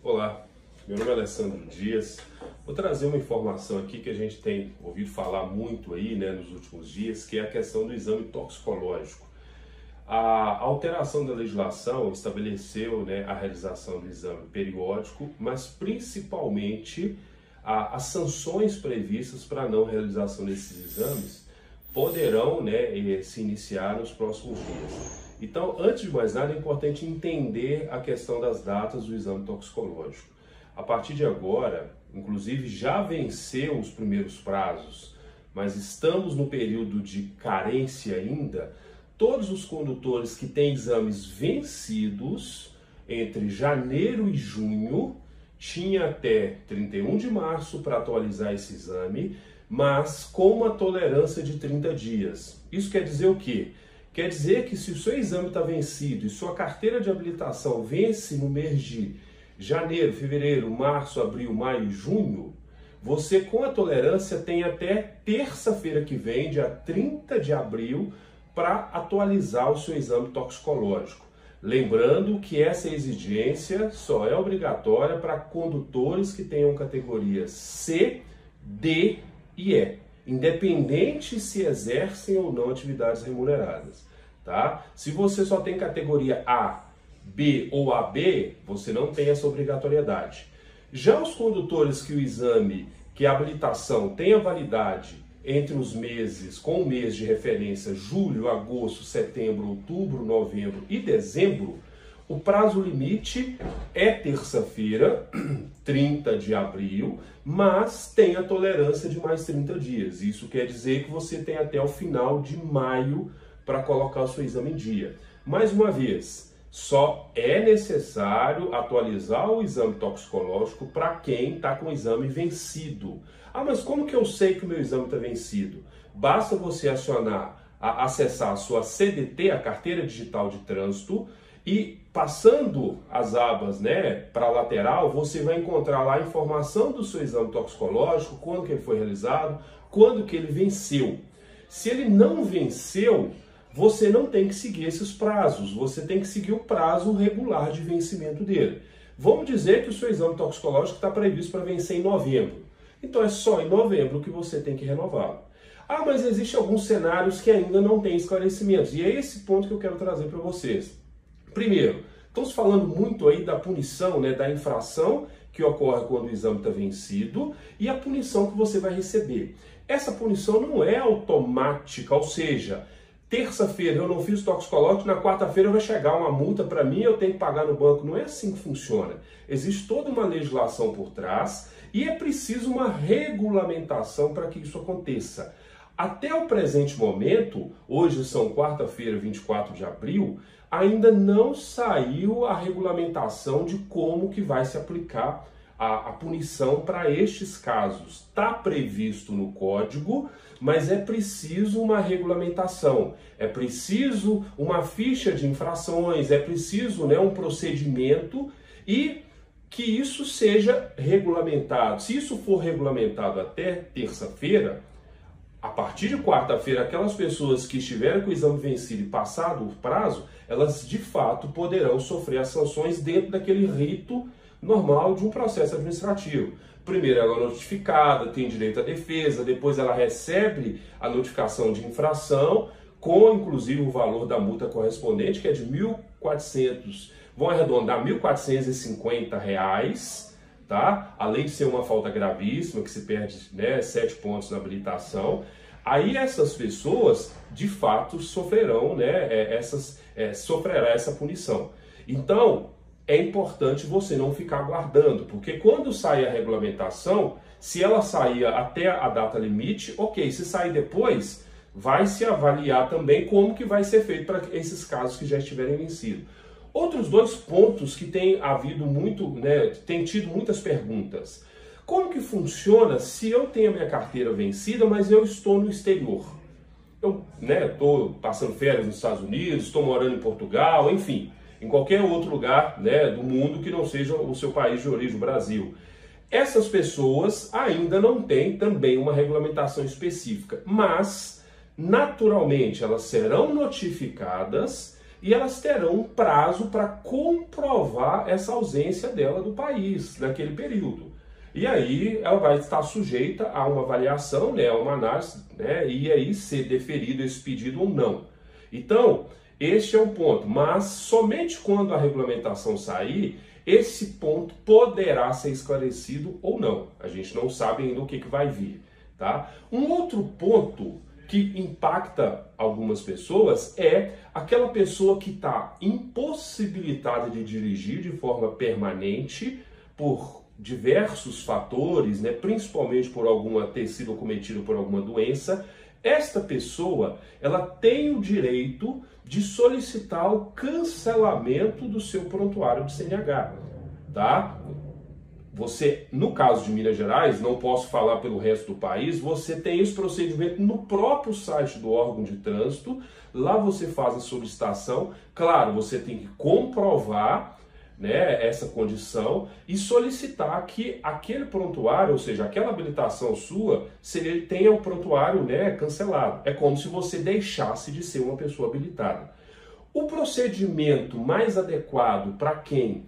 Olá, meu nome é Alessandro Dias. Vou trazer uma informação aqui que a gente tem ouvido falar muito aí, nos últimos dias, que é a questão do exame toxicológico. A alteração da legislação estabeleceu, a realização do exame periódico, mas principalmente as sanções previstas para a não realização desses exames poderão, se iniciar nos próximos dias. Então, antes de mais nada, é importante entender a questão das datas do exame toxicológico. A partir de agora, inclusive já venceu os primeiros prazos, mas estamos no período de carência ainda. Todos os condutores que têm exames vencidos entre janeiro e junho tinha até 31 de março para atualizar esse exame, mas com uma tolerância de 30 dias. Isso quer dizer o quê? Quer dizer que se o seu exame está vencido e sua carteira de habilitação vence no mês de janeiro, fevereiro, março, abril, maio e junho, você com a tolerância tem até terça-feira que vem, dia 30 de abril, para atualizar o seu exame toxicológico. Lembrando que essa exigência só é obrigatória para condutores que tenham categorias C, D e E, independente se exercem ou não atividades remuneradas, tá? Se você só tem categoria A, B ou AB, você não tem essa obrigatoriedade. Já os condutores que o exame, que a habilitação tenha validade entre os meses, com o mês de referência julho, agosto, setembro, outubro, novembro e dezembro, o prazo limite é terça-feira, 30 de abril, mas tem a tolerância de mais 30 dias. Isso quer dizer que você tem até o final de maio para colocar o seu exame em dia. Mais uma vez, só é necessário atualizar o exame toxicológico para quem está com o exame vencido. Ah, mas como que eu sei que o meu exame está vencido? Basta você acessar a sua CDT, a Carteira Digital de Trânsito, e passando as abas para a lateral, você vai encontrar lá a informação do seu exame toxicológico, quando que ele foi realizado, quando que ele venceu. Se ele não venceu, você não tem que seguir esses prazos, você tem que seguir o prazo regular de vencimento dele. Vamos dizer que o seu exame toxicológico está previsto para vencer em novembro. Então é só em novembro que você tem que renová-lo. Ah, mas existem alguns cenários que ainda não têm esclarecimentos, e é esse ponto que eu quero trazer para vocês. Primeiro, estamos falando muito aí da punição, da infração que ocorre quando o exame está vencido e a punição que você vai receber. Essa punição não é automática, ou seja, terça-feira eu não fiz toxicológico, na quarta-feira vai chegar uma multa para mim, eu tenho que pagar no banco. Não é assim que funciona. Existe toda uma legislação por trás e é preciso uma regulamentação para que isso aconteça. Até o presente momento, hoje são quarta-feira, 24 de abril, ainda não saiu a regulamentação de como que vai se aplicar a punição para estes casos. Está previsto no código, mas é preciso uma regulamentação, é preciso uma ficha de infrações, é preciso um procedimento e que isso seja regulamentado. Se isso for regulamentado até terça-feira, a partir de quarta-feira, aquelas pessoas que estiverem com o exame vencido e passado o prazo, elas de fato poderão sofrer as sanções dentro daquele rito normal de um processo administrativo. Primeiro ela é notificada, tem direito à defesa, depois ela recebe a notificação de infração, com inclusive o valor da multa correspondente, que é de 1.400, vão arredondar R$ 1.450, tá? Além de ser uma falta gravíssima, que se perde 7 pontos na habilitação. Aí essas pessoas, de fato, sofrerão, sofrerá essa punição. Então, é importante você não ficar aguardando, porque quando sair a regulamentação, se ela sair até a data limite, ok. Se sair depois, vai se avaliar também como que vai ser feito para esses casos que já estiverem vencidos. Outros dois pontos que tem havido muito, tem tido muitas perguntas. Como que funciona se eu tenho a minha carteira vencida, mas eu estou no exterior? Eu estou passando férias nos Estados Unidos, estou morando em Portugal, enfim, em qualquer outro lugar do mundo que não seja o seu país de origem, o Brasil. Essas pessoas ainda não têm também uma regulamentação específica, mas naturalmente elas serão notificadas e elas terão um prazo para comprovar essa ausência dela do país naquele período. E aí ela vai estar sujeita a uma avaliação, né, a uma análise, né, e aí ser deferido esse pedido ou não. Então, este é um ponto, mas somente quando a regulamentação sair, esse ponto poderá ser esclarecido ou não. A gente não sabe ainda o que vai vir, tá? Um outro ponto que impacta algumas pessoas é aquela pessoa que está impossibilitada de dirigir de forma permanente por diversos fatores, né, principalmente por ter sido cometido por alguma doença. Esta pessoa, ela tem o direito de solicitar o cancelamento do seu prontuário de CNH, tá? Você, no caso de Minas Gerais, não posso falar pelo resto do país, você tem esse procedimento no próprio site do órgão de trânsito, lá você faz a solicitação, claro, você tem que comprovar, né, essa condição e solicitar que aquele prontuário, ou seja, aquela habilitação sua, tenha o prontuário, né, cancelado. É como se você deixasse de ser uma pessoa habilitada. O procedimento mais adequado para quem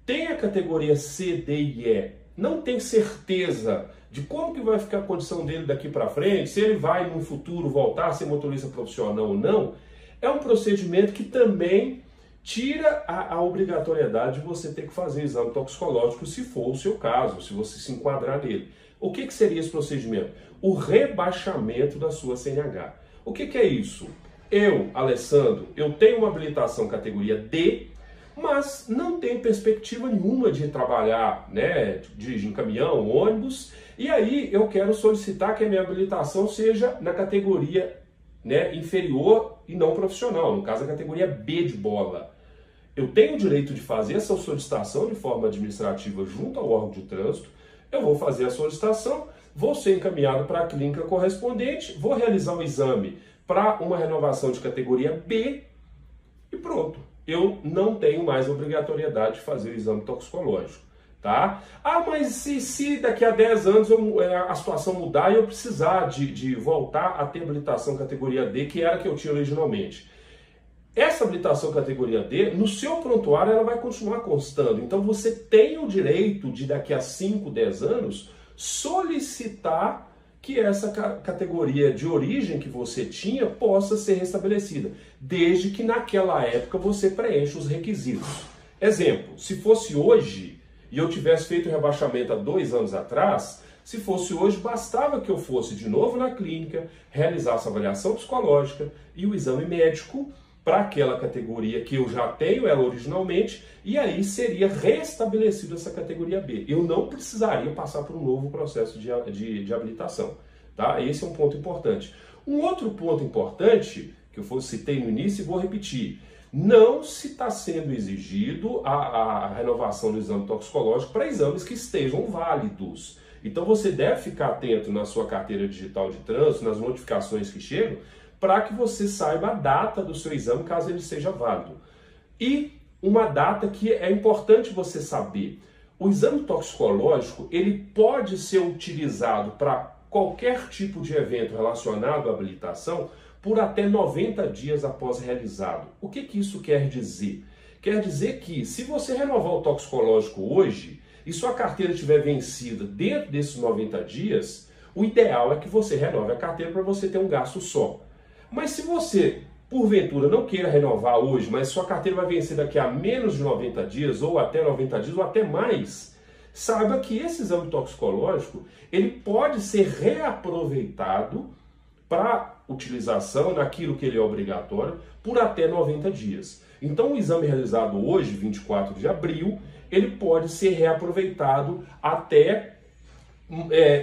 tem a categoria C, D e E, não tem certeza de como que vai ficar a condição dele daqui para frente, se ele vai no futuro voltar a ser motorista profissional ou não, é um procedimento que também tira a obrigatoriedade de você ter que fazer exame toxicológico, se for o seu caso, se você se enquadrar nele. O que seria esse procedimento? O rebaixamento da sua CNH. O que é isso? Eu, Alessandro, eu tenho uma habilitação categoria D, mas não tenho perspectiva nenhuma de trabalhar, né, dirigindo caminhão, ônibus, e aí eu quero solicitar que a minha habilitação seja na categoria, né, inferior e não profissional, no caso a categoria B de bola. Eu tenho o direito de fazer essa solicitação de forma administrativa junto ao órgão de trânsito, eu vou fazer a solicitação, vou ser encaminhado para a clínica correspondente, vou realizar o exame para uma renovação de categoria B e pronto. Eu não tenho mais obrigatoriedade de fazer o exame toxicológico, tá? Ah, mas se daqui a 10 anos a situação mudar e eu precisar de voltar a ter habilitação categoria D, que era a que eu tinha originalmente. Essa habilitação categoria D, no seu prontuário, ela vai continuar constando. Então você tem o direito de daqui a 5, 10 anos solicitar que essa categoria de origem que você tinha possa ser restabelecida, desde que naquela época você preencha os requisitos. Exemplo, se fosse hoje e eu tivesse feito o rebaixamento há 2 anos atrás, se fosse hoje, bastava que eu fosse de novo na clínica, realizasse a avaliação psicológica e o exame médico para aquela categoria que eu já tenho ela originalmente, e aí seria restabelecida essa categoria B. Eu não precisaria passar por um novo processo de habilitação, tá? Esse é um ponto importante. Um outro ponto importante, que eu citei no início e vou repetir, não se está sendo exigido a renovação do exame toxicológico para exames que estejam válidos. Então você deve ficar atento na sua carteira digital de trânsito, nas notificações que chegam, para que você saiba a data do seu exame, caso ele seja válido. E uma data que é importante você saber. O exame toxicológico, ele pode ser utilizado para qualquer tipo de evento relacionado à habilitação por até 90 dias após realizado. O que isso quer dizer? Quer dizer que se você renovar o toxicológico hoje e sua carteira estiver vencida dentro desses 90 dias, o ideal é que você renove a carteira para você ter um gasto só. Mas se você, porventura, não queira renovar hoje, mas sua carteira vai vencer daqui a menos de 90 dias, ou até 90 dias, ou até mais, saiba que esse exame toxicológico, ele pode ser reaproveitado para utilização naquilo que ele é obrigatório por até 90 dias. Então o exame realizado hoje, 24 de abril, ele pode ser reaproveitado até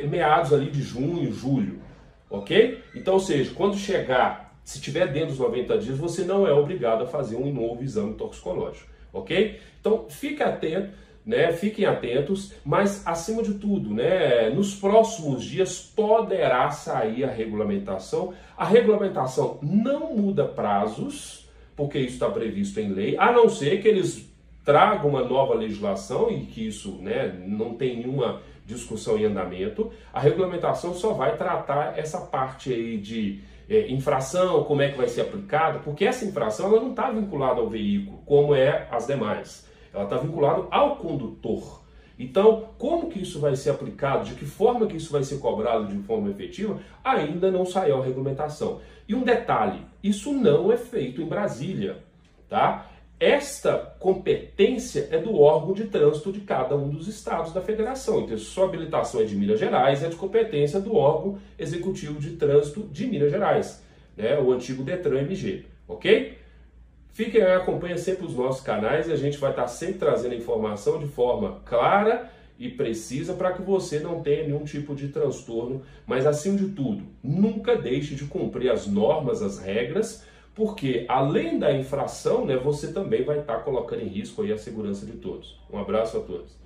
meados ali de junho, julho. Ok? Então, ou seja, quando chegar, se tiver dentro dos 90 dias, você não é obrigado a fazer um novo exame toxicológico. Ok? Então, fique atento, né? Fiquem atentos, mas acima de tudo, né? Nos próximos dias poderá sair a regulamentação. A regulamentação não muda prazos, porque isso está previsto em lei, a não ser que eles tragam uma nova legislação e que isso, né, não tem nenhuma discussão em andamento. A regulamentação só vai tratar essa parte aí de infração, como é que vai ser aplicada, porque essa infração ela não está vinculada ao veículo, como é as demais. Ela está vinculada ao condutor. Então, como que isso vai ser aplicado, de que forma que isso vai ser cobrado de forma efetiva, ainda não saiu a regulamentação. E um detalhe, isso não é feito em Brasília, tá? Esta competência é do órgão de trânsito de cada um dos estados da federação. Então, sua habilitação é de Minas Gerais, é de competência do órgão executivo de trânsito de Minas Gerais, né? O antigo Detran MG, ok? Fiquem aí, acompanhem sempre os nossos canais e a gente vai estar sempre trazendo informação de forma clara e precisa para que você não tenha nenhum tipo de transtorno. Mas, acima de tudo, nunca deixe de cumprir as normas, as regras, porque além da infração, né, você também vai estar colocando em risco aí a segurança de todos. Um abraço a todos.